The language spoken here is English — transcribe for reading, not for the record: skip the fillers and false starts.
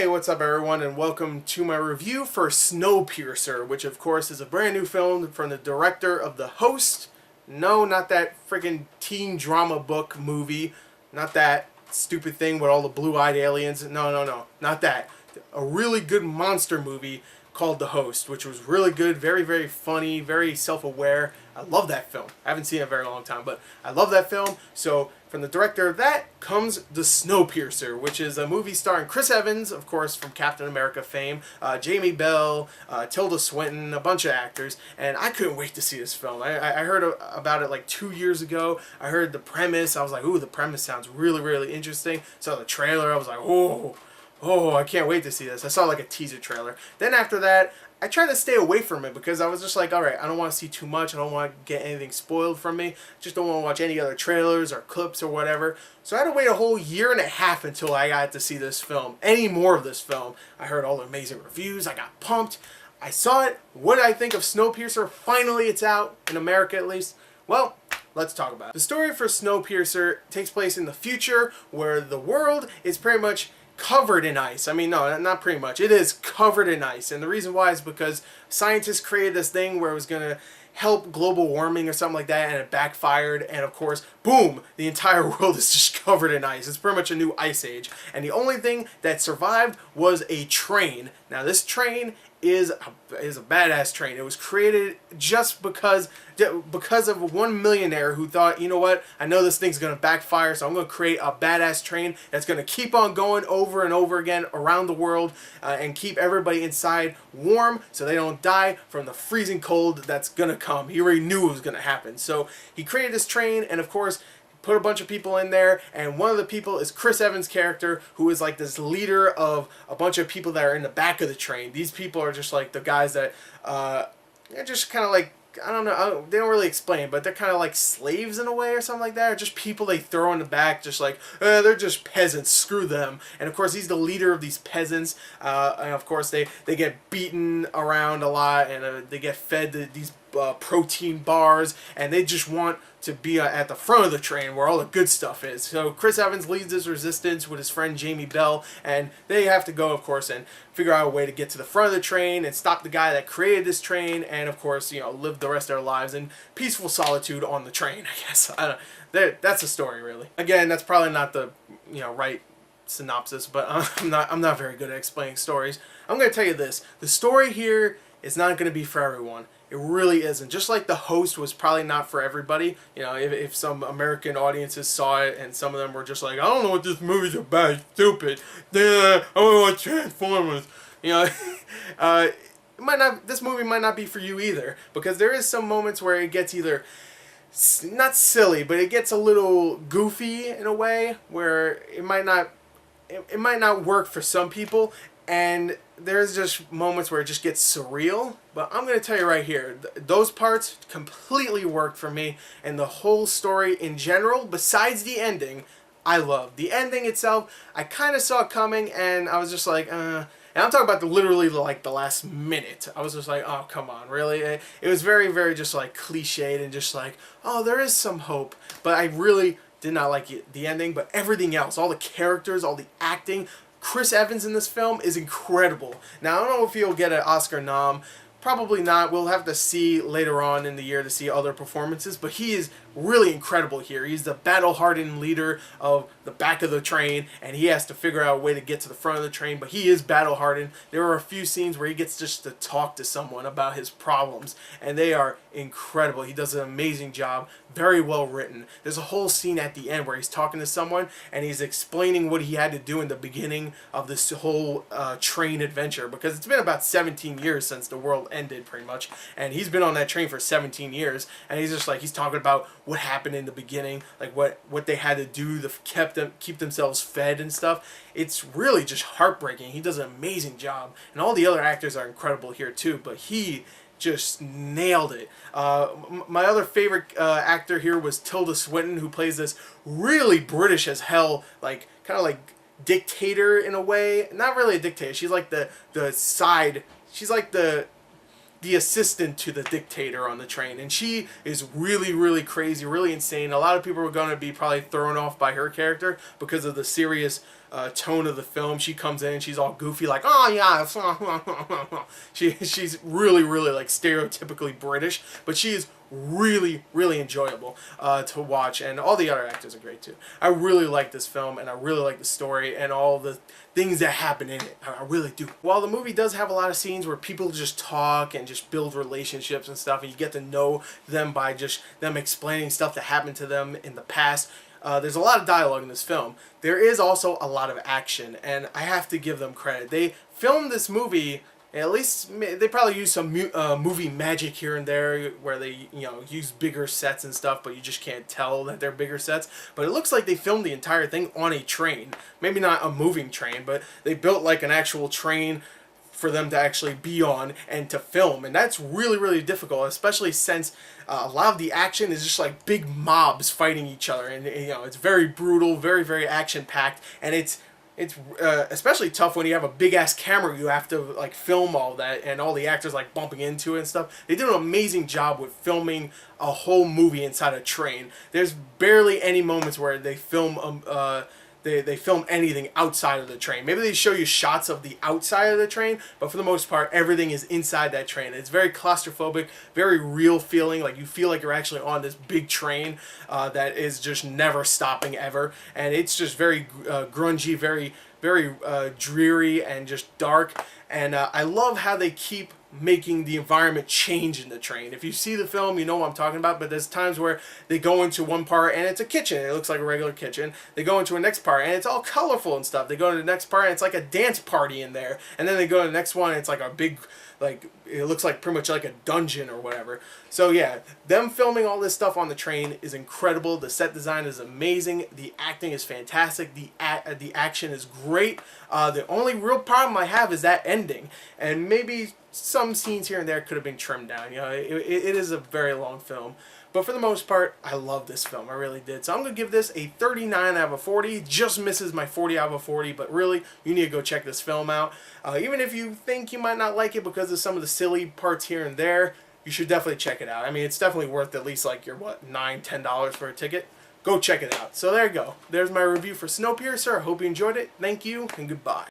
Hey, what's up everyone, and welcome to my review for Snowpiercer, which of course is a brand new film from the director of The Host. No, not that freaking teen drama book movie. Not that stupid thing with all the blue-eyed aliens. No, not that. A really good monster movie called The Host, which was really good, very, very funny, very self-aware. I love that film. I haven't seen it in a very long time, but I love that film. So from the director of that comes The Snowpiercer, which is a movie starring Chris Evans, of course, from Captain America fame, Jamie Bell, Tilda Swinton, a bunch of actors, and I couldn't wait to see this film. I heard about it like 2 years ago. I heard the premise. I was like, ooh, the premise sounds really, really interesting. Saw the trailer. I was like, oh, I can't wait to see this. I saw like a teaser trailer. Then after that, I tried to stay away from it because I was just like, alright, I don't want to see too much. I don't want to get anything spoiled from me. Just don't want to watch any other trailers or clips or whatever. So I had to wait a whole year and a half until I got to see this film. Any more of this film. I heard all the amazing reviews. I got pumped. I saw it. What did I think of Snowpiercer? Finally, it's out. In America, at least. Well, let's talk about it. The story for Snowpiercer takes place in the future where the world is pretty much covered in ice. I mean, no, not pretty much. It is covered in ice. And the reason why is because scientists created this thing where it was going to help global warming or something like that, and it backfired, and of course, boom, the entire world is just covered in ice. It's pretty much a new ice age. And the only thing that survived was a train. Now, this train is a badass train. It was created just because of one millionaire who thought, you know what, I know this thing's going to backfire, so I'm going to create a badass train that's going to keep on going over and over again around the world and keep everybody inside warm so they don't die from the freezing cold that's going to come. He already knew it was going to happen. So he created this train, and of course, put a bunch of people in there, and one of the people is Chris Evans' character, who is like this leader of a bunch of people that are in the back of the train. These people are just like the guys that they're just kind of like, I don't know, they don't really explain, but they're kind of like slaves in a way or something like that, or just people they throw in the back, just like, they're just peasants, screw them. And of course, he's the leader of these peasants, and of course, they get beaten around a lot, and they get fed these protein bars, and they just want to be at the front of the train where all the good stuff is. So Chris Evans leads this resistance with his friend Jamie Bell, and they have to go, of course, and figure out a way to get to the front of the train and stop the guy that created this train, and of course, you know, live the rest of their lives in peaceful solitude on the train, I guess. That's the story, really. Again, that's probably not the, you know, right synopsis, but I'm not very good at explaining stories. I'm going to tell you this. The story here is not going to be for everyone. It really isn't. Just like The Host was probably not for everybody. You know, if some American audiences saw it and some of them were just like, I don't know what this movie's about, it's stupid. I want to watch Transformers. You know, this movie might not be for you either, because there is some moments where it gets either not silly, but it gets a little goofy in a way where it might not work for some people. And there's just moments where it just gets surreal. But I'm going to tell you right here, those parts completely worked for me. And the whole story in general, besides the ending, I loved. The ending itself, I kind of saw it coming, and I was just like, And I'm talking about literally like the last minute. I was just like, oh, come on, really? It was very, very just like cliched and just like, oh, there is some hope. But I really did not like the ending. But everything else, all the characters, all the acting, Chris Evans in this film is incredible. Now, I don't know if he'll get an Oscar nom. Probably not. We'll have to see later on in the year to see other performances, but he is really incredible here. He's the battle-hardened leader of the back of the train, and he has to figure out a way to get to the front of the train, but he is battle-hardened. There are a few scenes where he gets just to talk to someone about his problems, and they are incredible. He does an amazing job. Very well written. There's a whole scene at the end where he's talking to someone, and he's explaining what he had to do in the beginning of this whole train adventure, because it's been about 17 years since the world ended, pretty much, and he's been on that train for 17 years, and he's just like, he's talking about what happened in the beginning, like what they had to do to keep themselves fed and stuff. It's really just heartbreaking. He does an amazing job, and all the other actors are incredible here too, but he just nailed it. My other favorite actor here was Tilda Swinton, who plays this really British as hell, like kind of like dictator in a way. Not really a dictator. She's like the side. She's like the assistant to the dictator on the train, and she is really, really crazy, really insane. A lot of people are going to be probably thrown off by her character because of the serious tone of the film. She comes in and she's all goofy, like, oh yeah, she's really, really like stereotypically British, but she is really, really enjoyable to watch, and all the other actors are great too. I really like this film, and I really like the story and all the things that happen in it. I really do. While the movie does have a lot of scenes where people just talk and just build relationships and stuff, and you get to know them by just them explaining stuff that happened to them in the past, there's a lot of dialogue in this film. There is also a lot of action, and I have to give them credit. They filmed this movie, at least they probably use some movie magic here and there where they, you know, use bigger sets and stuff, but you just can't tell that they're bigger sets. But it looks like they filmed the entire thing on a train. Maybe not a moving train, but they built like an actual train for them to actually be on and to film, and that's really, really difficult, especially since a lot of the action is just like big mobs fighting each other, and you know, it's very brutal, very, very action packed, and it's especially tough when you have a big ass camera. You have to like film all that, and all the actors like bumping into it and stuff. They did an amazing job with filming a whole movie inside a train. There's barely any moments where they film they film anything outside of the train. Maybe they show you shots of the outside of the train, but for the most part, everything is inside that train. It's very claustrophobic, very real feeling, like you feel like you're actually on this big train that is just never stopping ever, and it's just very grungy, very, very dreary and just dark, and I love how they keep making the environment change in the train. If you see the film, you know what I'm talking about, but there's times where they go into one part and it's a kitchen. It looks like a regular kitchen. They go into a next part and it's all colorful and stuff. They go to the next part and it's like a dance party in there. And then they go to the next one and it's like a big, like, it looks like pretty much like a dungeon or whatever. So yeah, them filming all this stuff on the train is incredible. The set design is amazing. The acting is fantastic. The action is great. The only real problem I have is that ending. And maybe some scenes here and there could have been trimmed down. You know, it is a very long film. But for the most part, I love this film. I really did. So I'm going to give this a 39 out of 40. Just misses my 40 out of 40. But really, you need to go check this film out. Even if you think you might not like it because of some of the silly parts here and there, you should definitely check it out. I mean, it's definitely worth at least like your, what, $9, $10 for a ticket. Go check it out. So there you go. There's my review for Snowpiercer. I hope you enjoyed it. Thank you, and goodbye.